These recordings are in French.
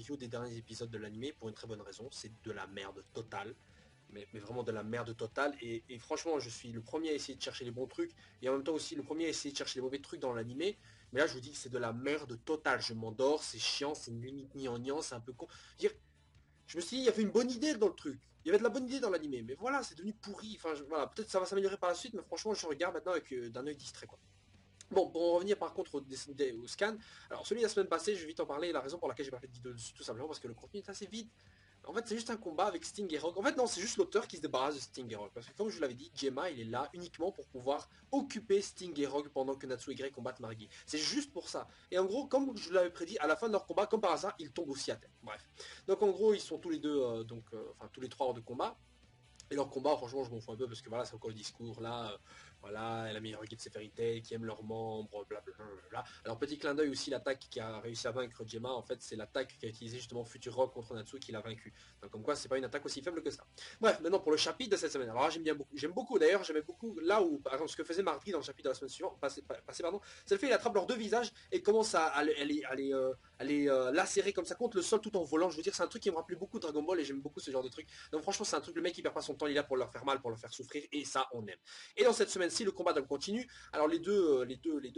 review des derniers épisodes de l'anime pour une très bonne raison, c'est de la merde totale. Mais vraiment de la merde totale, et franchement je suis le premier à essayer de chercher les bons trucs, et en même temps aussi le premier à essayer de chercher les mauvais trucs dans l'animé, mais là je vous dis que c'est de la merde totale, je m'endors, c'est chiant, c'est une limite gnangnan, c'est un peu con. Je me suis dit, il y avait une bonne idée dans le truc, il y avait de la bonne idée dans l'animé, mais voilà, c'est devenu pourri, enfin voilà, peut-être ça va s'améliorer par la suite, mais franchement je regarde maintenant avec d'un œil distrait quoi. Bon, pour en revenir par contre au scan, alors celui de la semaine passée, je vais vite en parler, la raison pour laquelle j'ai pas fait de vidéo dessus, tout simplement parce que le contenu est assez vide. En fait, c'est juste un combat avec Sting et Rock. En fait, non, c'est juste l'auteur qui se débarrasse de Sting et Rock. Parce que comme je vous l'avais dit, Gemma, il est là uniquement pour pouvoir occuper Sting et Rock pendant que Natsu et Grey combattent Margui. C'est juste pour ça. Et en gros, comme je l'avais prédit, à la fin de leur combat, comme par hasard, ils tombent aussi à terre. Bref. Donc en gros, ils sont tous les deux, enfin tous les trois hors de combat. Et leur combat, franchement, je m'en fous un peu parce que voilà, c'est encore le discours là, voilà, la meilleure équipe c'est Fairy Tail, qui aime leurs membres, blablabla. Alors petit clin d'œil aussi, l'attaque qui a réussi à vaincre Gemma, en fait, c'est l'attaque qu'a utilisé justement Future contre Natsu qui l'a vaincu. Donc comme quoi, c'est pas une attaque aussi faible que ça. Bref, maintenant pour le chapitre de cette semaine. Alors là, j'aime beaucoup d'ailleurs, j'aimais beaucoup là où, par exemple, ce que faisait Mardi dans le chapitre de la semaine suivante, pardon, c'est le fait qu'il attrape leurs deux visages et commence à les lacérer comme ça contre le sol tout en volant. Je veux dire, c'est un truc qui me rappelait beaucoup Dragon Ball et j'aime beaucoup ce genre de truc. Donc franchement, c'est un truc, le mec il perd pas son temps, il est là pour leur faire mal, pour leur faire souffrir, et ça on aime. Et dans cette semaine-ci, le combat donc continue. Alors les deux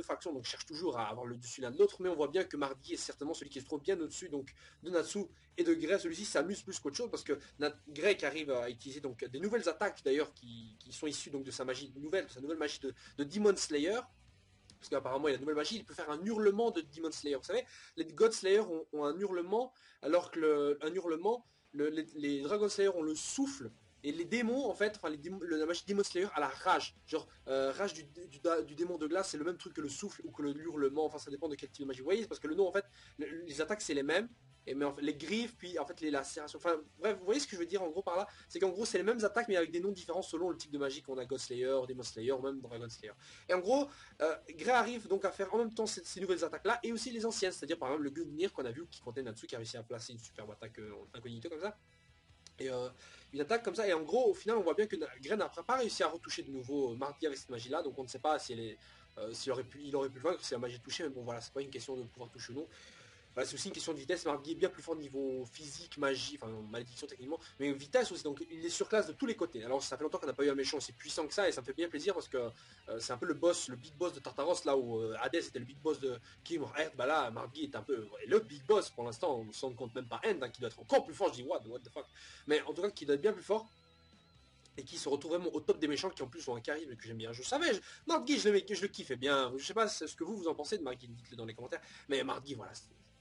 factions donc cherchent toujours à avoir le dessus l'un de l'autre, mais on voit bien que Mardi est certainement celui qui se trouve bien au-dessus donc de Natsu et de Grey. Celui-ci s'amuse plus qu'autre chose parce que Grey qui arrive à utiliser donc des nouvelles attaques d'ailleurs qui sont issues donc de sa magie nouvelle, de sa nouvelle magie de Demon Slayer. Parce qu'apparemment il a une nouvelle magie, il peut faire un hurlement de Demon Slayer. Vous savez, les God Slayer ont un hurlement, alors que un hurlement, les Dragon Slayer ont le souffle. Et les démons, en fait, enfin la magie Demon Slayer a la rage. Genre, rage du démon de glace, c'est le même truc que le souffle ou que le hurlement. Enfin, ça dépend de quel type de magie. Vous voyez, parce que le nom, en fait, les attaques, c'est les mêmes. Mais en fait, les griffes, puis en fait les lacérations. Enfin, bref, vous voyez ce que je veux dire en gros par là. C'est qu'en gros, c'est les mêmes attaques, mais avec des noms différents selon le type de magie qu'on a. God Slayer, Demon Slayer, ou même Dragon Slayer. Et en gros, Grey arrive donc à faire en même temps ces nouvelles attaques-là, et aussi les anciennes. C'est-à-dire, par exemple, le Gungnir qu'on a vu, qui comptait Natsu, qui a réussi à placer une superbe attaque incognito comme ça. Et une attaque comme ça, et en gros, au final, on voit bien que Grey n'a pas réussi à retoucher de nouveau Mardi avec cette magie-là, donc on ne sait pas si s'il aurait pu le vaincre si la magie touchait, mais bon voilà, c'est pas une question de pouvoir toucher ou non. Voilà, c'est aussi une question de vitesse. Margui est bien plus fort niveau physique, magie, enfin malédiction techniquement, mais vitesse aussi. Donc il est sur classe de tous les côtés. Alors ça fait longtemps qu'on n'a pas eu un méchant aussi puissant que ça, et ça me fait bien plaisir parce que c'est un peu le boss, le big boss de Tartaros, là où Hades était le big boss de King of Earth. Bah là, Margui est un peu le big boss pour l'instant. On ne s'en compte même pas End, hein, qui doit être encore plus fort. Je dis what the fuck. Mais en tout cas, qui doit être bien plus fort et qui se retrouve vraiment au top des méchants qui en plus ont un charisme que j'aime bien. Je savais, Margui, je le kiffais bien. Je sais pas ce que vous en pensez de Margui, dites-le dans les commentaires. Mais Margui, voilà,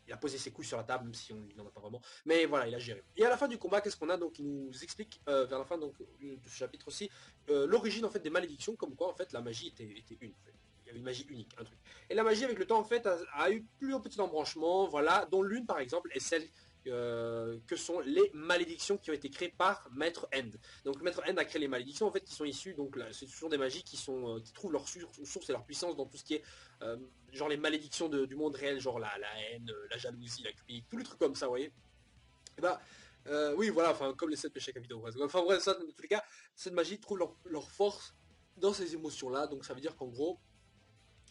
il a posé ses couilles sur la table, même si on n'en a pas vraiment. Mais voilà, il a géré. Et à la fin du combat, qu'est-ce qu'on a? Donc il nous explique vers la fin donc, de ce chapitre aussi l'origine en fait des malédictions, comme quoi en fait la magie était une. En fait. Il y avait une magie unique, un truc. Et la magie avec le temps en fait a eu plusieurs petits embranchements, voilà, dont l'une par exemple est celle que sont les malédictions qui ont été créées par Maître End. Donc Maître End a créé les malédictions en fait qui sont issues, donc là, ce sont des magies qui sont qui trouvent leur source et leur puissance dans tout ce qui est genre les malédictions du monde réel, genre la haine, la jalousie, la cupidité, tous les trucs comme ça, vous voyez. Et bah oui voilà, enfin comme les 7 péchés capitaux. Enfin bref, ça dans tous les cas, cette magie trouve leur force dans ces émotions là, donc ça veut dire qu'en gros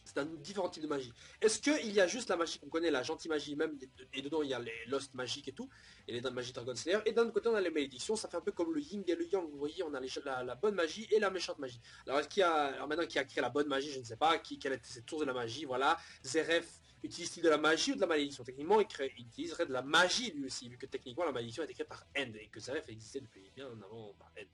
c'est un différent type de magie. Est-ce qu'il y a juste la magie qu'on connaît, la gentille magie même, et dedans il y a les Lost magiques et tout, et les magies Dragon Slayer, et d'un autre côté on a les malédictions, ça fait un peu comme le yin et le yang, vous voyez, on a la bonne magie et la méchante magie. Alors maintenant qui a créé la bonne magie, je ne sais pas, quelle était cette source de la magie, voilà, Zeref utilise-t-il de la magie ou de la malédiction? Techniquement, il utiliserait de la magie lui aussi, vu que techniquement la malédiction a été créée par End, et que Zeref existait depuis bien avant par End.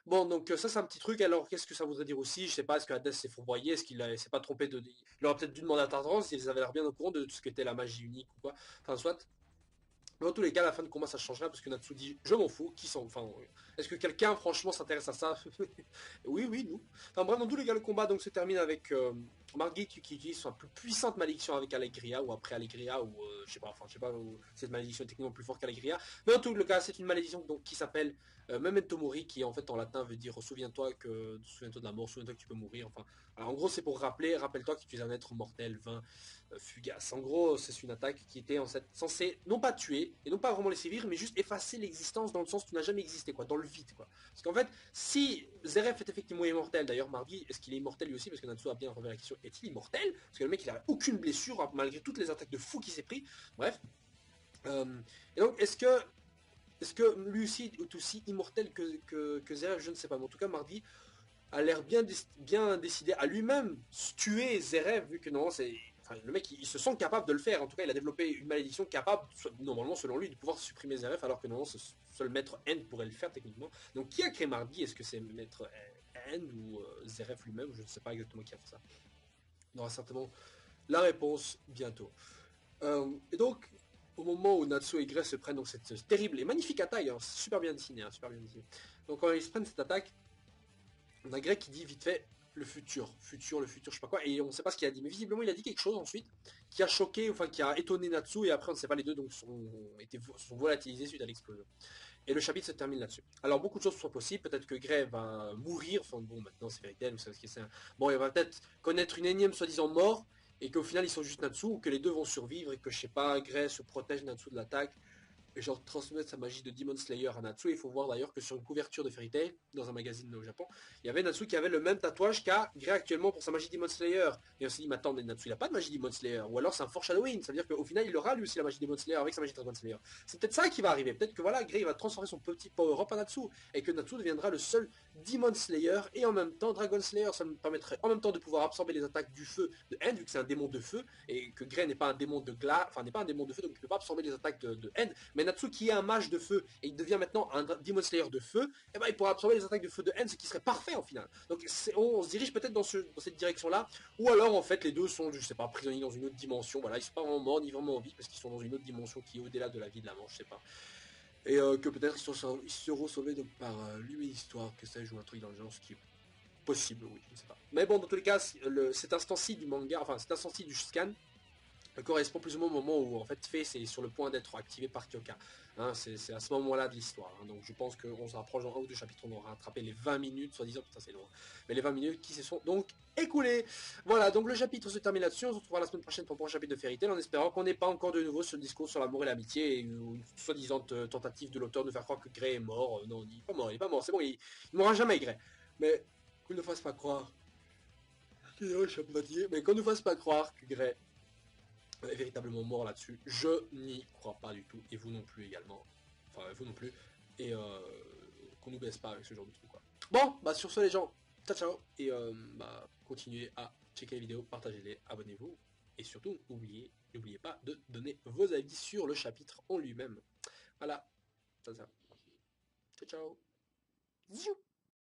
Bon, donc ça c'est un petit truc. Alors qu'est-ce que ça voudrait dire aussi? Je sais pas, est-ce que Hades s'est fourvoyé? Est-ce qu'il s'est pas trompé de... Il aurait peut-être dû demander à Tartaros s'ils avaient l'air bien au courant de tout ce qu'était la magie unique ou quoi. Enfin, soit. Mais dans tous les cas, à la fin de combat, ça changera parce que Natsu dit je m'en fous, qui sont. Enfin, est-ce que quelqu'un, franchement, s'intéresse à ça? Oui, nous. Enfin, bref, dans tous les cas, le combat donc se termine avec Margit qui utilise sa plus puissante malédiction avec Allegria ou après Allegria ou je sais pas, enfin, je sais pas où cette malédiction est techniquement plus forte qu'Allegria. Mais en tout cas, c'est une malédiction donc qui s'appelle Memento Mori, qui en fait en latin veut dire souviens-toi de la mort, souviens-toi que tu peux mourir. Enfin, alors, en gros, c'est pour rappeler, rappelle-toi que tu es un être mortel, vain, fugace. En gros, c'est une attaque qui était censée non pas tuer et non pas vraiment laisser vivre, mais juste effacer l'existence dans le sens où tu n'as jamais existé, quoi, dans le vide, quoi. Parce qu'en fait, si Zeref est effectivement immortel, d'ailleurs Mardi, est-ce qu'il est immortel lui aussi? Parce que Natsu a bien relevé la question, est-il immortel? Parce que le mec il a aucune blessure malgré toutes les attaques de fou qu'il s'est pris. Bref. Euh, et donc, est-ce que lui aussi est aussi immortel que Zeref? Je ne sais pas. Mais en tout cas, Mardi a l'air bien décidé à lui-même tuer Zeref, vu que non, c'est... Enfin, le mec, il se sent capable de le faire. En tout cas, il a développé une malédiction capable, normalement, selon lui, de pouvoir supprimer Zeref, alors que non, seul Maître End pourrait le faire, techniquement. Donc, qui a créé Mardi? Est-ce que c'est Maître End ou Zeref lui-même? Je ne sais pas exactement qui a fait ça. On aura certainement la réponse bientôt. Et donc, au moment où Natsu et Grey se prennent donc cette terrible et magnifique attaque, hein, super bien dessiné, hein, super bien dessiné. Donc quand ils se prennent cette attaque, on a Grey qui dit vite fait le futur, le futur, je sais pas quoi, et on sait pas ce qu'il a dit, mais visiblement il a dit quelque chose ensuite qui a choqué, enfin qui a étonné Natsu, et après on ne sait pas, les deux donc sont volatilisés suite à l'explosion. Et le chapitre se termine là-dessus. Alors beaucoup de choses sont possibles, peut-être que Grey va mourir, enfin bon maintenant c'est vérité, vous savez ce que c'est. Bon, il va peut-être connaître une énième soi-disant mort, et qu'au final ils sont juste Natsu, ou que les deux vont survivre, et que je sais pas, Grey se protège Natsu de l'attaque, et genre transmettre sa magie de Demon Slayer à Natsu. Il faut voir d'ailleurs que sur une couverture de Fairy Tail, dans un magazine au Japon, il y avait Natsu qui avait le même tatouage qu'a Grey actuellement pour sa magie Demon Slayer. Et on s'est dit, mais attends, mais Natsu il a pas de magie Demon Slayer, ou alors c'est un foreshadowing, ça veut dire qu'au final il aura lui aussi la magie Demon Slayer avec sa magie Dragon Slayer. C'est peut-être ça qui va arriver, peut-être que voilà, Grey va transformer son petit power-up à Natsu, et que Natsu deviendra le seul Demon Slayer et en même temps Dragon Slayer. Ça me permettrait en même temps de pouvoir absorber les attaques du feu de End, vu que c'est un démon de feu, et que Grey n'est pas un démon de glace, enfin n'est pas un démon de feu, donc il ne peut pas absorber les attaques de End. Mais Natsu qui est un mage de feu et il devient maintenant un Demon Slayer de feu, et ben il pourra absorber les attaques de feu de End, ce qui serait parfait en final. Donc on se dirige peut-être dans cette direction-là, ou alors en fait les deux sont, je sais pas, prisonniers dans une autre dimension. Voilà, ils sont pas vraiment morts ni vraiment en vie parce qu'ils sont dans une autre dimension qui est au-delà de la vie de la mort, je sais pas. Et que peut-être ils seront sauvés donc, par l'humaine-histoire, que sais-je, ou un truc dans le genre, ce qui est possible, oui, je ne sais pas. Mais bon, dans tous les cas, cet instant-ci du manga, enfin cet instant-ci du scan, correspond plus ou moins au moment où en fait Face est sur le point d'être activé par Kyoka. Hein, c'est à ce moment-là de l'histoire. Hein, donc je pense qu'on se rapproche dans un ou deux chapitres, on aura rattrapé les 20 minutes, soi-disant, putain c'est loin. Mais les 20 minutes qui se sont donc écoulées. Voilà, donc le chapitre se termine là-dessus. On se retrouvera la semaine prochaine pour un prochain chapitre de Fairy Tail, en espérant qu'on n'ait pas encore de nouveau ce discours sur l'amour et l'amitié et une soi-disant tentative de l'auteur de faire croire que Grey est mort. Non, il est pas mort, il est pas mort, c'est bon, il mourra jamais Grey. Mais qu'on ne fasse pas croire. Mais qu'on ne fasse pas croire que Grey est véritablement mort là-dessus. Je n'y crois pas du tout, et vous non plus également. Enfin, vous non plus. Et qu'on nous baisse pas avec ce genre de truc, quoi. Bon, bah sur ce les gens, ciao ciao, et bah continuez à checker les vidéos, partagez-les, abonnez-vous, et surtout, n'oubliez pas de donner vos avis sur le chapitre en lui-même. Voilà, ciao ciao. Ciao ciao.